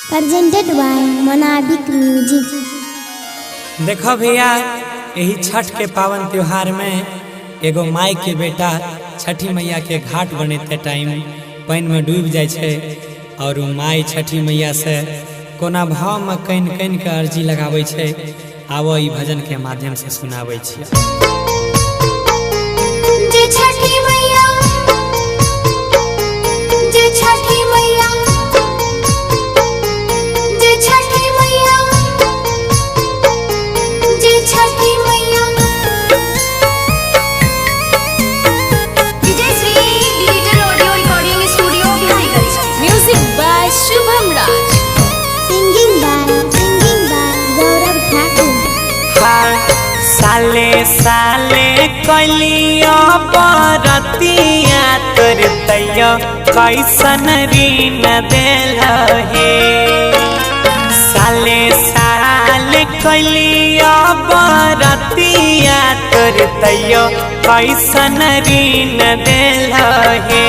presented by Monabic Music। देखो भैया, यही छठ के पावन त्योहार में एगो माई के बेटा छठी मैया के घाट बनेते टाइम पानी में डूब जाए छे और माई छठी मैया से कोना भाव में कन कन के अर्जी लगावे छे। आवो ई भजन के माध्यम से सुनावे छी। जय छठी मैया, जय छठी मैया, जय छठी मैया, जय Chhathi Maiya. Vijay Shri digital audio recording studio Biharigunj. Music by Shubham Raj. Singing by Gaurav Thakur. साले साले कलियो बरतिया तोर तैयो कैसन ऋण देल हे। साले साले कलियो बरतिया तोर तैयो कैसन ऋण देल हे।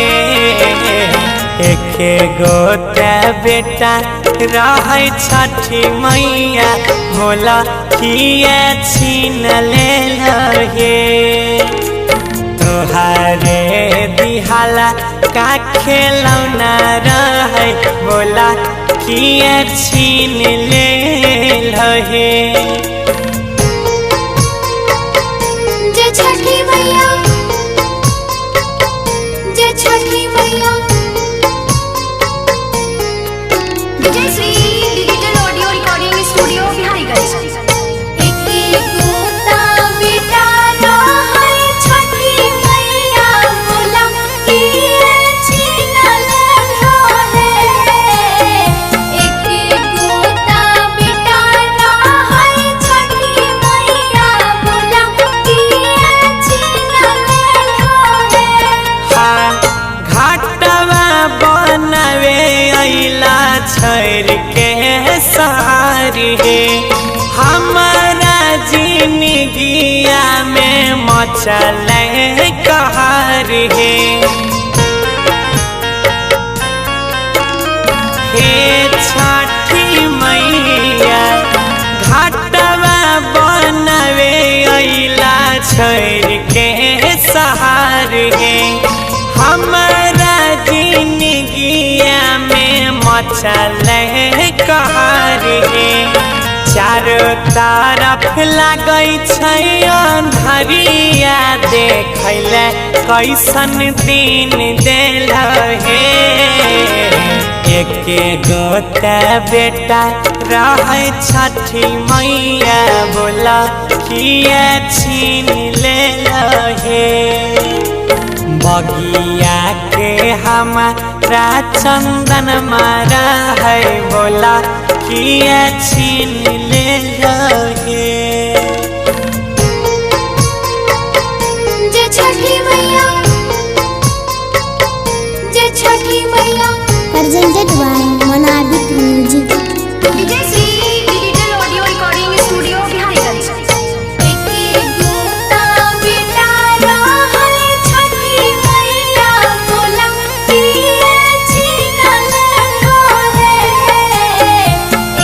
एके गोते बेटा रहे छठी मैया भोला किए छीन लेल हे। तोहरे दिहाला का खेलौना रहे भोला किए छीन लेल हे। जय छठी मैया, जय Chhathi Maiya. Vijay Shri digital audio recording studio Biharigunj. एके गोता बेटा रहै छठी मैया भोला किए छीन लेल हे। एके गोता बेटा रहै छठी मैया भोला किए छीन लेल हे। घाटवा बनावे अइला छोड़ के सारी हे। हमारा जिंदगिया में मचल कहर हे। हे छठी मैया घाटवा बनावे अइला छोड़ के सहार हे। हमारा जिंदगिया में मचल कहर हे। चारों तरफ लागै छै अंधरिया देखैले कैसन दिन देल हे। एके गोते बेटा रहे छठी मैया बोला किए छीन लेल हे। बगिया के हमारा चंदन मारा है बोला किए छीन लेल हे। जय छठी मैया, जय छठी मैया। presented by Monabic Music। Vijay Shri digital audio recording studio Biharigunj. एके गोता बेटा रहै छठी मैया भोला किए छीन लेल हे।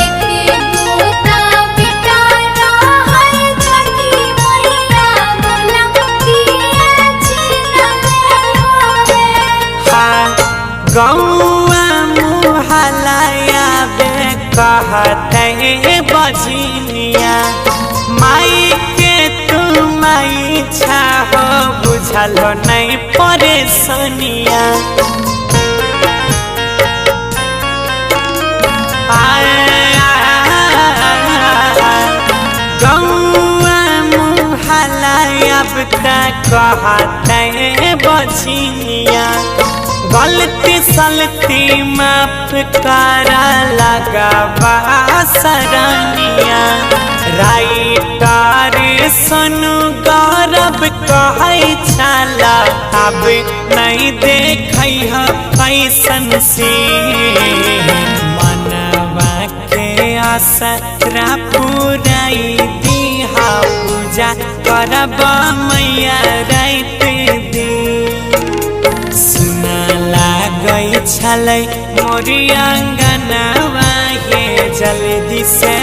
एके गोता बेटा रहै छठी मैया भोला किए छीन लेल हे। गौआ मुहलाया बे कहते बजनिया माई के तू माई छाहो बुझल नहीं परेशानिया। गौआ मुहलाया कहते बजनिया गलती सलती माफ करा लगावा सरनिया। राइटर सुनु गौरव कहै छला अब नहीं देखै है कैसन सी। मनवा के आसरा पुराई दिहा पूजा करब मैया रात दी। सुना लागै छलै मोरी अंगनवा के